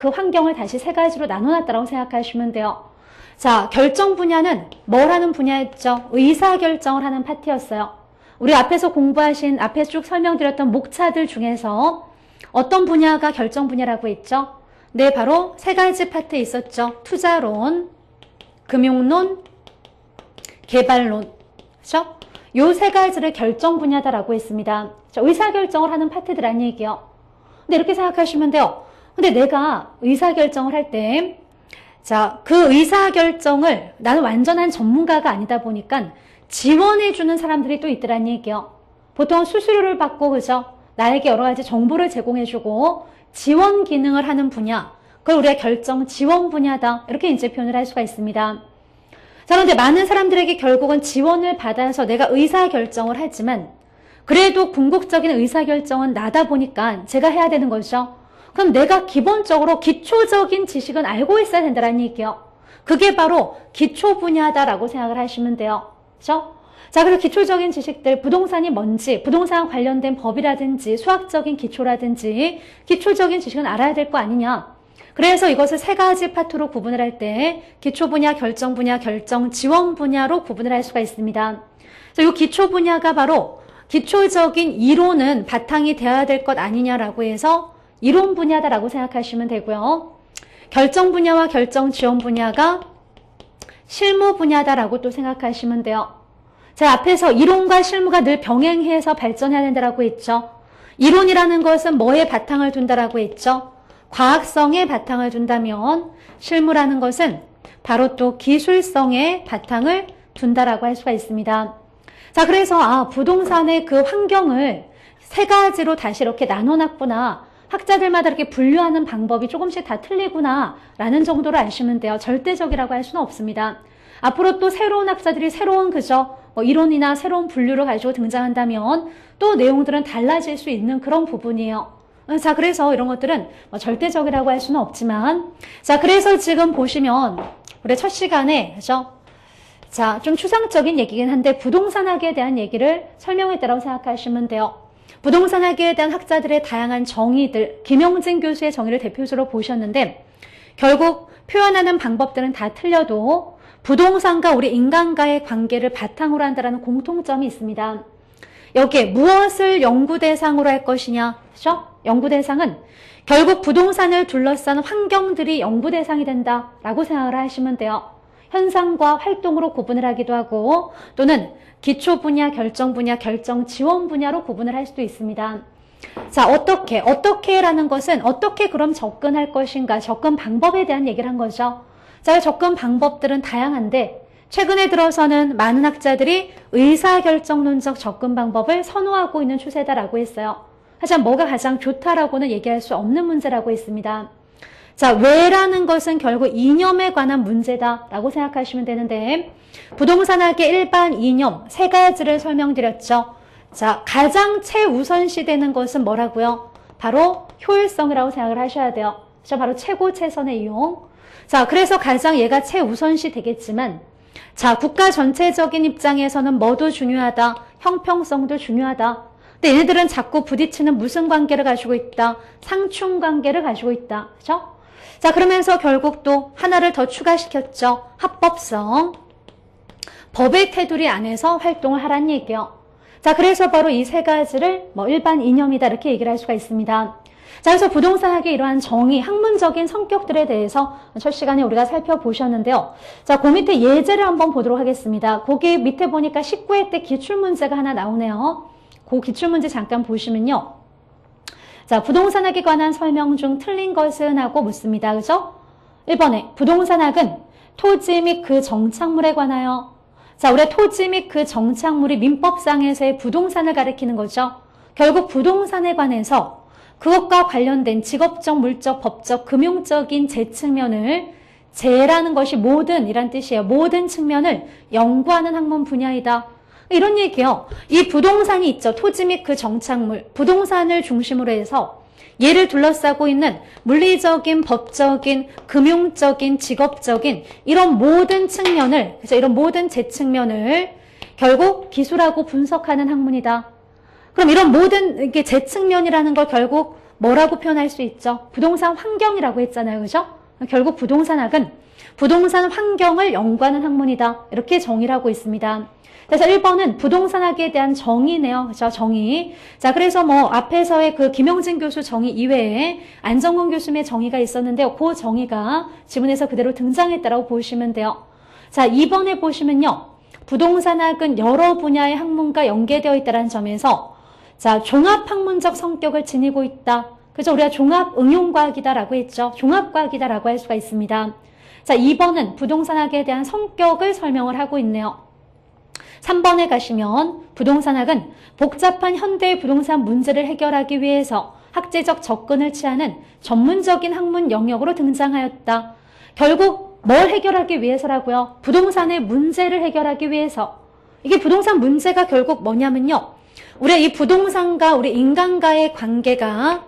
그 환경을 다시 세 가지로 나눠놨다고 생각하시면 돼요. 자, 결정 분야는 뭘 하는 분야였죠? 의사결정을 하는 파트였어요. 우리 앞에서 공부하신, 앞에서 쭉 설명드렸던 목차들 중에서 어떤 분야가 결정 분야라고 했죠? 네, 바로 세 가지 파트 있었죠. 투자론, 금융론, 개발론. 그렇죠? 요 세 가지를 결정 분야다라고 했습니다. 의사결정을 하는 파트들란 얘기요. 근데 이렇게 생각하시면 돼요. 근데 내가 의사결정을 할 때, 자, 그 의사결정을 나는 완전한 전문가가 아니다 보니까 지원해주는 사람들이 또 있더란 얘기요. 보통 수수료를 받고, 그죠? 나에게 여러 가지 정보를 제공해주고 지원 기능을 하는 분야, 그걸 우리가 결정 지원 분야다. 이렇게 이제 표현을 할 수가 있습니다. 자, 그런데 많은 사람들에게 결국은 지원을 받아서 내가 의사결정을 하지만 그래도 궁극적인 의사결정은 나다 보니까 제가 해야 되는 거죠. 그럼 내가 기본적으로 기초적인 지식은 알고 있어야 된다는 얘기요. 그게 바로 기초 분야다라고 생각을 하시면 돼요. 그렇죠? 자, 그래서 기초적인 지식들, 부동산이 뭔지, 부동산 관련된 법이라든지 수학적인 기초라든지 기초적인 지식은 알아야 될 거 아니냐. 그래서 이것을 세 가지 파트로 구분을 할 때 기초 분야, 결정 분야, 결정 지원 분야로 구분을 할 수가 있습니다. 그래서 이 기초 분야가 바로 기초적인 이론은 바탕이 되어야 될 것 아니냐라고 해서 이론 분야다라고 생각하시면 되고요. 결정 분야와 결정 지원 분야가 실무 분야다라고 또 생각하시면 돼요. 제가 앞에서 이론과 실무가 늘 병행해서 발전해야 된다라고 했죠. 이론이라는 것은 뭐에 바탕을 둔다라고 했죠. 과학성에 바탕을 둔다면 실무라는 것은 바로 또 기술성에 바탕을 둔다라고 할 수가 있습니다. 자, 그래서 부동산의 그 환경을 세 가지로 다시 이렇게 나눠놨구나. 학자들마다 이렇게 분류하는 방법이 조금씩 다 틀리구나 라는 정도로 아시면 돼요. 절대적이라고 할 수는 없습니다. 앞으로 또 새로운 학자들이 새로운 그저 이론이나 새로운 분류를 가지고 등장한다면 또 내용들은 달라질 수 있는 그런 부분이에요. 자, 그래서 이런 것들은 절대적이라고 할 수는 없지만, 자, 그래서 지금 보시면 우리 첫 시간에 그죠? 자, 좀 추상적인 얘기긴 한데 부동산학에 대한 얘기를 설명했다고 생각하시면 돼요. 부동산학에 대한 학자들의 다양한 정의들, 김영진 교수의 정의를 대표적으로 보셨는데 결국 표현하는 방법들은 다 틀려도 부동산과 우리 인간과의 관계를 바탕으로 한다는 공통점이 있습니다. 여기에 무엇을 연구 대상으로 할 것이냐, 그렇죠? 연구 대상은 결국 부동산을 둘러싼 환경들이 연구 대상이 된다라고 생각을 하시면 돼요. 현상과 활동으로 구분을 하기도 하고 또는 기초 분야, 결정 분야, 결정 지원 분야로 구분을 할 수도 있습니다. 자, 어떻게라는 것은 어떻게 그럼 접근할 것인가, 접근 방법에 대한 얘기를 한 거죠. 자, 접근 방법들은 다양한데 최근에 들어서는 많은 학자들이 의사결정론적 접근 방법을 선호하고 있는 추세다라고 했어요. 하지만 뭐가 가장 좋다라고는 얘기할 수 없는 문제라고 했습니다. 자, 왜라는 것은 결국 이념에 관한 문제다라고 생각하시면 되는데 부동산학의 일반 이념 세 가지를 설명드렸죠. 자, 가장 최우선시 되는 것은 뭐라고요? 바로 효율성이라고 생각을 하셔야 돼요. 그렇죠? 바로 최고 최선의 이용. 자, 그래서 가장 얘가 최우선시 되겠지만 자, 국가 전체적인 입장에서는 뭐도 중요하다. 형평성도 중요하다. 근데 얘네들은 자꾸 부딪히는 무슨 관계를 가지고 있다? 상충 관계를 가지고 있다. 그렇죠? 자, 그러면서 결국 또 하나를 더 추가시켰죠. 합법성. 법의 테두리 안에서 활동을 하란 얘기요. 자, 그래서 바로 이 세 가지를 일반 이념이다 이렇게 얘기를 할 수가 있습니다. 자, 그래서 부동산학의 이러한 정의, 학문적인 성격들에 대해서 첫 시간에 우리가 살펴보셨는데요. 자, 그 밑에 예제를 한번 보도록 하겠습니다. 거기 밑에 보니까 19회 때 기출문제가 하나 나오네요. 그 기출문제 잠깐 보시면요. 자, 부동산학에 관한 설명 중 틀린 것은 하고 묻습니다. 그죠? 1번에 부동산학은 토지 및 그 정착물에 관하여. 자, 우리 토지 및 그 정착물이 민법상에서의 부동산을 가리키는 거죠. 결국 부동산에 관해서 그것과 관련된 직업적, 물적, 법적, 금융적인 제 측면을 제라는 것이 모든 이란 뜻이에요. 모든 측면을 연구하는 학문 분야이다. 이런 얘기요. 이 부동산이 있죠. 토지 및 그 정착물, 부동산을 중심으로 해서 얘를 둘러싸고 있는 물리적인, 법적인, 금융적인, 직업적인 이런 모든 측면을, 그래서 이런 모든 제 측면을 결국 기술하고 분석하는 학문이다. 그럼 이런 모든 이게 제 측면이라는 걸 결국 뭐라고 표현할 수 있죠? 부동산 환경이라고 했잖아요. 그죠? 결국 부동산학은 부동산 환경을 연구하는 학문이다. 이렇게 정의를 하고 있습니다. 그래서 1번은 부동산학에 대한 정의네요. 그죠? 정의. 자, 그래서 뭐 앞에서의 그 김영진 교수 정의 이외에 안정근 교수의 정의가 있었는데요. 그 정의가 지문에서 그대로 등장했다고 보시면 돼요. 자, 2번에 보시면요. 부동산학은 여러 분야의 학문과 연계되어 있다는 점에서 자, 종합학문적 성격을 지니고 있다. 그래서 우리가 종합응용과학이다라고 했죠. 종합과학이다라고 할 수가 있습니다. 자, 2번은 부동산학에 대한 성격을 설명을 하고 있네요. 3번에 가시면 부동산학은 복잡한 현대의 부동산 문제를 해결하기 위해서 학제적 접근을 취하는 전문적인 학문 영역으로 등장하였다. 결국 뭘 해결하기 위해서라고요? 부동산의 문제를 해결하기 위해서. 이게 부동산 문제가 결국 뭐냐면요. 우리 이 부동산과 우리 인간과의 관계가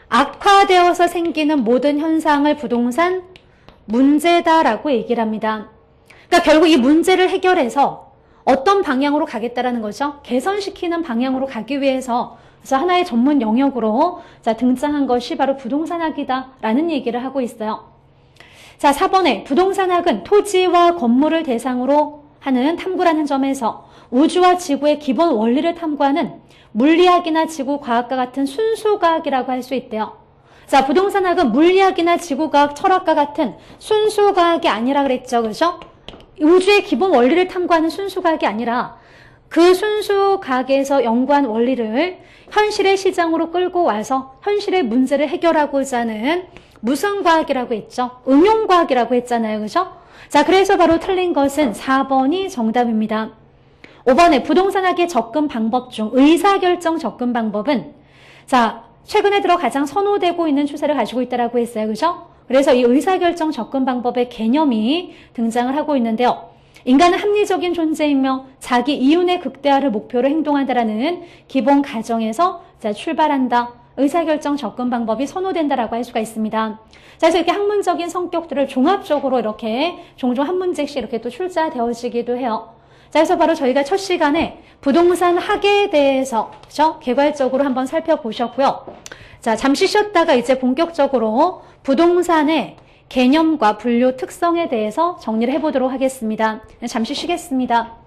악화되어서 생기는 모든 현상을 부동산 문제다라고 얘기를 합니다. 그러니까 결국 이 문제를 해결해서 어떤 방향으로 가겠다라는 거죠? 개선시키는 방향으로 가기 위해서 그래서 하나의 전문 영역으로 자, 등장한 것이 바로 부동산학이다라는 얘기를 하고 있어요. 자, 4번에 부동산학은 토지와 건물을 대상으로 하는 탐구라는 점에서 우주와 지구의 기본 원리를 탐구하는 물리학이나 지구과학과 같은 순수과학이라고 할 수 있대요. 자, 부동산학은 물리학이나 지구과학, 철학과 같은 순수과학이 아니라 그랬죠. 그죠? 우주의 기본 원리를 탐구하는 순수과학이 아니라 그 순수과학에서 연구한 원리를 현실의 시장으로 끌고 와서 현실의 문제를 해결하고자 하는 무슨 과학이라고 했죠? 응용과학이라고 했잖아요. 그죠? 자, 그래서 바로 틀린 것은 4번이 정답입니다. 5번에 부동산학의 접근 방법 중 의사결정 접근 방법은 자, 최근에 들어 가장 선호되고 있는 추세를 가지고 있다고 했어요. 그죠? 그래서 이 의사결정 접근 방법의 개념이 등장을 하고 있는데요. 인간은 합리적인 존재이며 자기 이윤의 극대화를 목표로 행동한다라는 기본 가정에서 자, 출발한다. 의사결정 접근 방법이 선호된다라고 할 수가 있습니다. 자, 그래서 이렇게 학문적인 성격들을 종합적으로 이렇게 종종 한 문제씩 이렇게 또 출제되어지기도 해요. 자, 그래서 바로 저희가 첫 시간에 부동산 학에 대해서 그죠? 개괄적으로 한번 살펴보셨고요. 자, 잠시 쉬었다가 이제 본격적으로 부동산의 개념과 분류 특성에 대해서 정리를 해보도록 하겠습니다. 잠시 쉬겠습니다.